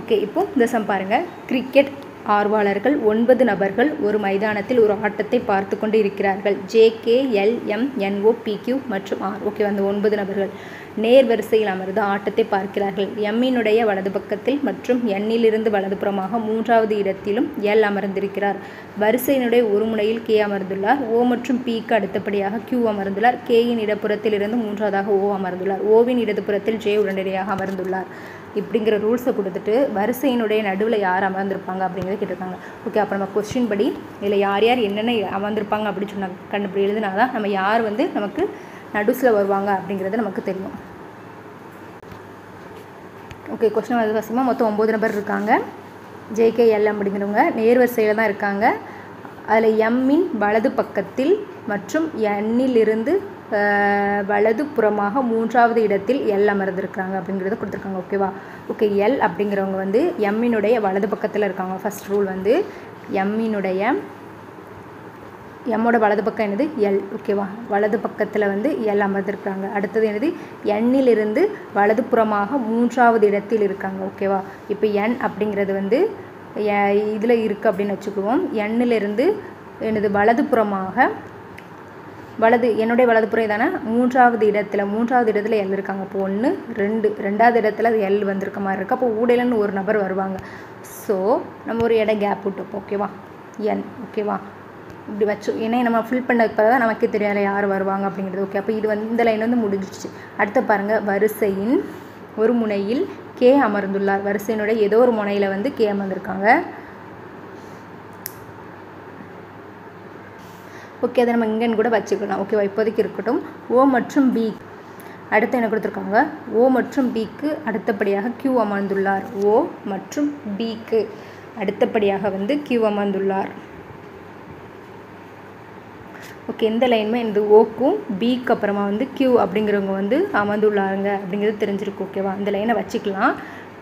ஓகே, இப்போ இந்த சம் பாருங்கள். கிரிக்கெட் ஆர்வலர்கள் 9 நபர்கள் ஒரு மைதானத்தில் ஒரு ஆட்டத்தை பார்த்து கொண்டு இருக்கிறார்கள். JK, L, M, NO, PQ மற்றும் R. ஓகே, அந்த 9 நபர்கள் நேர் வரிசையில் அமர்ந்து ஆட்டத்தை பார்க்கிறார்கள். Mயினுடைய வலது பக்கத்தில் மற்றும் Nயிலிருந்து வலதுபுறமாக 3வது இடத்திலும் L அமர்ந்திருக்கிறார். வரிசையினுடைய ஒரு முனையில் K அமர்ந்துள்ளார். O மற்றும் Pக்கு அடுத்தபடியாக Q அமர்ந்துள்ளார். Kயின் இடப்புறத்தில் இருந்து 3வதாக O அமர்ந்துள்ளார். Oவின் இடதுபுறத்தில் J உடனடியாக அமர்ந்துள்ளார். இப்படிங்கிற ரூல்ஸை கொடுத்துட்டு வரிசையினுடைய நடுவில் யார் அமர்ந்திருப்பாங்க அப்படிங்கிறத கேட்டிருக்காங்க. ஓகே, அப்போ நம்ம கொஸ்டின் படி இதில் யார் என்னென்ன அமர்ந்திருப்பாங்க அப்படின்னு சொன்னாங்க கண்டுபிடி எழுதுனா தான் நம்ம யார் வந்து நமக்கு நடுசில் வருவாங்க அப்படிங்கிறது நமக்கு தெரியும். ஓகே, கொஸ்டின் வந்து ஃபஸ்ட்டுமா மொத்தம் 9 நபர் இருக்காங்க. JKL அப்படிங்கிறவங்க நேர் வரிசையில் தான் இருக்காங்க. அதில் Mஇன் வலது பக்கத்தில் மற்றும் Nயிலிருந்து வலது புறமாக 3வது இடத்தில் L அமர்ந்திருக்காங்க அப்படிங்கிறத கொடுத்துருக்காங்க. ஓகேவா? ஓகே, L அப்படிங்கிறவங்க வந்து Mயினுடைய வலது பக்கத்தில் இருக்காங்க. ஃபஸ்ட் ரூல் வந்து Mோட வலது பக்கம் என்னது L. ஓகேவா? வலது பக்கத்தில் வந்து L அமர்ந்திருக்காங்க. அடுத்தது என்னது Nயிலிருந்து வலது புறமாக 3வது இடத்தில் இருக்காங்க. ஓகேவா? இப்போ N அப்படிங்கிறது வந்து இதில் இருக்குது அப்படின்னு வச்சுக்குவோம். Nயிலிருந்து என்னது வலது புறமாக என்னுடைய வலதுபுறம் தானே 3வது இடத்துல L இருக்காங்க. அப்போ 1 2 2வது இடத்துல L வந்திருக்க மாதிரி இருக்குது. அப்போ ஊடையிலன்னு ஒரு நபர் வருவாங்க. ஸோ நம்ம ஒரு இடம் கேப் விட்டோம். ஓகேவா? N. ஓகேவா? இப்படி வச்சு ஏன்னா நம்ம ஃபில் பண்ணதுக்கு பிறகு தான் நமக்கே தெரியல யார் வருவாங்க அப்படிங்கிறது. ஓகே, அப்போ இது வந்து இந்த லைன் வந்து முடிஞ்சிச்சு. அடுத்து பாருங்கள், வரிசையின் ஒரு முனையில் K அமர்ந்துள்ளார். வரிசையினுடைய ஏதோ ஒரு முனையில் வந்து K அமர்ந்திருக்காங்க. ஓகே, அதை நம்ம இங்கேன்னு கூட வச்சுக்கலாம். ஓகேவா? இப்போதைக்கு இருக்கட்டும். O மற்றும் B அடுத்து என்ன கொடுத்துருக்காங்க? O மற்றும் Bக்கு அடுத்தபடியாக Q அமர்ந்துள்ளார். O மற்றும் Bக்கு அடுத்தபடியாக வந்து Q அமர்ந்துள்ளார். ஓகே, இந்த லைனுமே இந்த ஓக்கும் Bக்கு அப்புறமா வந்து Q அப்படிங்கிறவங்க வந்து அமர்ந்துள்ளாருங்க அப்படிங்கிறது தெரிஞ்சிருக்கு. ஓகேவா? இந்த லைனை வச்சுக்கலாம்.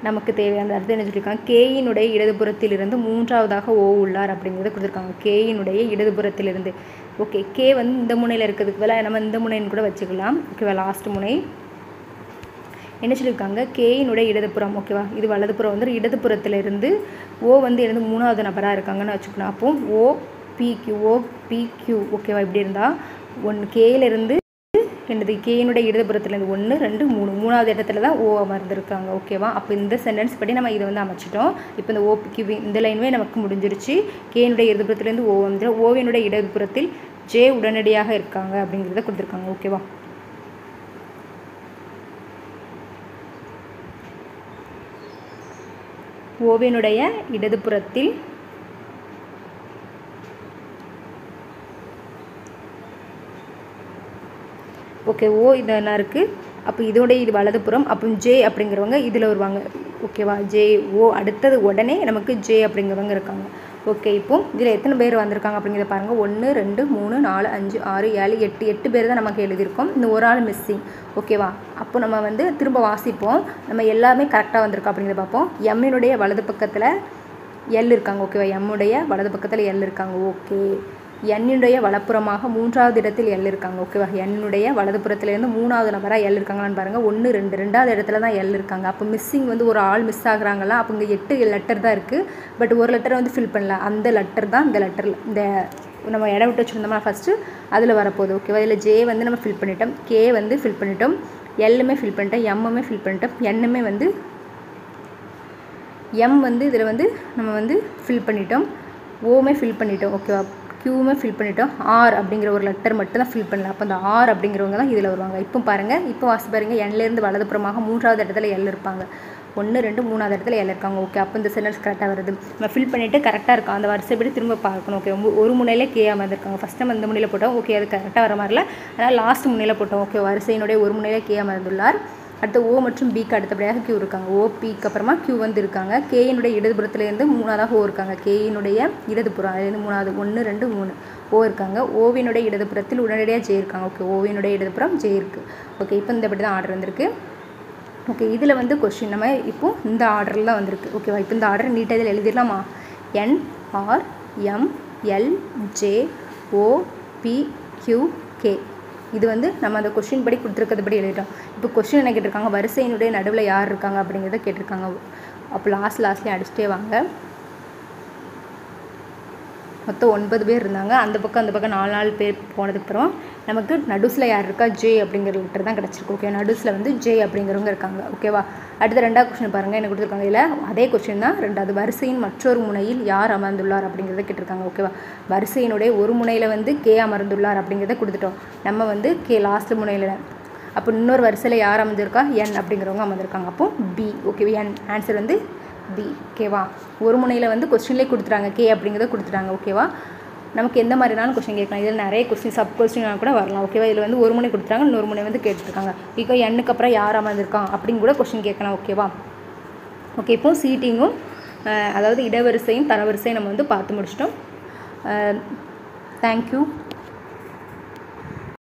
நமக்கு தேவையான அடுத்து என்ன சொல்லியிருக்காங்க? Kயினுடைய இடதுபுறத்திலிருந்து 3வதாக O உள்ளார் அப்படிங்கிறத கொடுத்துருக்காங்க. Kயினுடைய இடதுபுறத்திலிருந்து. ஓகே, K வந்து இந்த முனையில் இருக்கிறதுக்கு பதிலாக நம்ம இந்த முனைன்னு கூட வச்சுக்கலாம். ஓகேவா? லாஸ்ட் முனை என்ன சொல்லியிருக்காங்க? Kயினுடைய இடதுபுறம். ஓகேவா? இது வலதுபுறம் வந்து இடதுபுறத்திலிருந்து O வந்து எனது 3வது நபராக இருக்காங்கன்னு வச்சுக்கலாம். அப்போ OPQ. ஓகேவா? இப்படி இருந்தால் Kயிலிருந்து என்னது கேனுடைய இடதுபுறத்துலேருந்து 1 2 3 மூணாவது இடத்துல தான் ஓ அமர்ந்திருக்காங்க. ஓகேவா? அப்போ இந்த சென்டென்ஸ் படி நம்ம இதை வந்து அமைச்சிட்டோம். இப்போ இந்த ஓபிக்கு இந்த லைனுமே நமக்கு முடிஞ்சிருச்சு. கேனுடைய இடதுபுறத்துலேருந்து ஓ வந்து ஓவினுடைய இடதுபுறத்தில் ஜே உடனடியாக இருக்காங்க அப்படிங்கிறத கொடுத்துருக்காங்க. ஓகேவா? ஓவினுடைய இடதுபுறத்தில் ஓகே ஓ இது என்ன இருக்குது, அப்போ இதோடைய இது வலதுபுறம், அப்போ ஜே அப்படிங்கிறவங்க இதில் வருவாங்க. ஓகேவா? ஜே ஓ அடுத்தது உடனே நமக்கு ஜே அப்படிங்கிறவங்க இருக்காங்க. ஓகே, இப்போ இதில் எத்தனை பேர் வந்திருக்காங்க அப்படிங்கிறத பாருங்கள். 1 2 3 4 5 6 7 8 8 பேர் தான் நமக்கு எழுதியிருக்கோம். இந்த ஒரு ஆள் மிஸ்ஸிங். ஓகேவா? அப்போ நம்ம வந்து திரும்ப வாசிப்போம். நம்ம எல்லாமே கரெக்டாக வந்திருக்கோம் அப்படிங்கிறத பார்ப்போம். எம்மினுடைய வலது பக்கத்தில் எல் இருக்காங்க. ஓகேவா? எம்முடைய வலது பக்கத்தில் எல் இருக்காங்க. ஓகே, என்னுடைய வலப்புறமாக 3வது இடத்தில் எல் இருக்காங்க. ஓகேவா? என்னுடைய வலதுபுறத்துலேருந்து 3வது நபராக எல் இருக்காங்களான்னு பாருங்கள். 1 2 2வது இடத்துல தான் எல் இருக்காங்க. அப்போ மிஸ்ஸிங் வந்து ஒரு ஆள் மிஸ் ஆகுறாங்களா? அப்போ இங்கே 8 லெட்டர் தான் இருக்குது. பட் ஒரு லெட்டரை வந்து ஃபில் பண்ணல. அந்த லெட்டர் தான் இந்த லெட்டரில் இந்த நம்ம இடம் விட்டு வச்சுருந்தோம்னா ஃபஸ்ட்டு அதில் வரப்போகுது. ஓகேவா? இதில் ஜே வந்து நம்ம ஃபில் பண்ணிட்டோம், கே வந்து ஃபில் பண்ணிட்டோம், எல்லுமே ஃபில் பண்ணிட்டோம், எம்முமே ஃபில் பண்ணிட்டோம், என்னுமே வந்து எம் வந்து இதில் வந்து நம்ம வந்து ஃபில் பண்ணிட்டோம், ஓமே ஃபில் பண்ணிட்டோம். ஓகேவா? க்யூவுமே ஃபில் பண்ணிட்டோம். ஆர் அப்படிங்கிற ஒரு லெட்டர் மட்டும் தான் ஃபில் பண்ணல. அப்போ அந்த ஆர் அப்படிங்கிறவங்க தான் இதில் வருவாங்க. இப்போ பாருங்கள், இப்போ வாசி பாருங்கள். என்லேருந்து வலதுபுறமாக 3வது இடத்துல எல் இருப்பாங்க. 1 2 3வது இடத்துல எல் இருக்காங்க. ஓகே, அப்போ இந்த சென்டென்ஸ் கரெக்டாக வருது. நம்ம ஃபில் பண்ணிவிட்டு கரெக்டாக இருக்கும் அந்த வரிசைப்படி திரும்ப பார்க்கணும். ஓகே, ஒரு முனையில் கே அமர்ந்திருக்காங்க. ஃபஸ்ட் நம்ம இந்த முனையில் போட்டோம். ஓகே, அது கரெக்டாக வர மாதிரில, அதனால் லாஸ்ட் முனையில் போட்டோம். ஓகே, வரிசையினுடைய ஒரு முனையில் கே அமர்ந்துள்ளார். அடுத்து ஓ மற்றும் பிக்கு அடுத்தபடியாக கியூ இருக்காங்க. ஓ பிக்கு அப்புறமா கியூ வந்து இருக்காங்க. கேயினுடைய இடதுபுறத்துலேருந்து 3வது ஓ இருக்காங்க. கேயினுடைய இடதுபுறம் அதுலேருந்து 3வது 1 2 3 ஓ இருக்காங்க. ஓவினுடைய இடதுபுறத்தில் உடனடியாக ஜே இருக்காங்க. ஓகே, ஓவினுடைய இடதுபுறம் ஜே இருக்குது. ஓகே, இப்போ இந்த படி தான் ஆர்டர் வந்திருக்கு. ஓகே, இதில் வந்து கொஸ்டின் நம்ம இப்போ இந்த ஆர்டரில் தான் வந்திருக்கு. ஓகேவா? இப்போ இந்த ஆர்டர் நீட்டாக இதில் எழுதிடலாமா? N R M L J O P Q K. இது வந்து நம்ம அந்த கொஸ்டின் படி கொடுத்துருக்கிறது படி எழுதிட்டோம். இப்போ கொஸ்டின் என்ன கேட்டிருக்காங்க? வரிசையினுடைய நடுவில் யார் இருக்காங்க அப்படிங்கிறத கேட்டிருக்காங்க. அப்போ லாஸ்ட்லேயும் அடிச்சுட்டே வாங்க. மொத்தம் 9 பேர் இருந்தாங்க. அந்த பக்கம் 4 பேர் போனதுக்கப்புறம் நமக்கு நடுஸில் யார் இருக்கா? ஜே அப்படிங்கிற லெட்டர் தான் கிடச்சிருக்கு. ஓகே, நடுஸில் வந்து ஜே அப்படிங்கிறவங்க இருக்காங்க. ஓகேவா? அடுத்த 2வது கொஸ்டின் பாருங்கள், என்ன கொடுத்துருக்காங்க. இதில் அதே கொஸ்டின் தான் 2வது. வரிசையின் மற்றொரு முனையில் யார் அமர்ந்துள்ளார் அப்படிங்கிறத கேட்டிருக்காங்க. ஓகேவா? வரிசையினுடைய ஒரு முனையில் வந்து கே அமர்ந்துள்ளார் அப்படிங்கிறத கொடுத்துட்டோம். நம்ம வந்து கே லாஸ்ட் முனையில். அப்போ இன்னொரு வரிசையில் யார் அமர்ந்திருக்கா? என் அப்படிங்கிறவங்க அமர்ந்திருக்காங்க. அப்போ பி. ஓகே, என் ஆன்சர் வந்து பி. ஓகேவா? ஒரு முனையில் வந்து கொஸ்டின்லேயே கொடுத்துட்டாங்க, கே அப்படிங்கிறத கொடுத்துட்டாங்க. ஓகேவா? நமக்கு எந்த மாதிரினாலும் கொஸ்டின் கேட்கலாம். இதில் நிறைய கொஸ்டின் சப் கொஸ்டினாக கூட வரலாம். ஓகேவா? இதில் வந்து ஒரு முனை கொடுத்துட்டாங்க, இன்னொரு முனை வந்து கேட்டுருக்காங்க. இப்போ எண்ணுக்கு அப்புறம் யார் அமர்ந்திருக்காங்க அப்படின்னு கூட கொஸ்டின் கேட்கலாம். ஓகேவா? ஓகே, இப்போ சீட்டிங்கும் அதாவது இடவரிசையும் தரவரிசையும் நம்ம வந்து பார்த்து முடிச்சிட்டோம். தேங்க்யூ.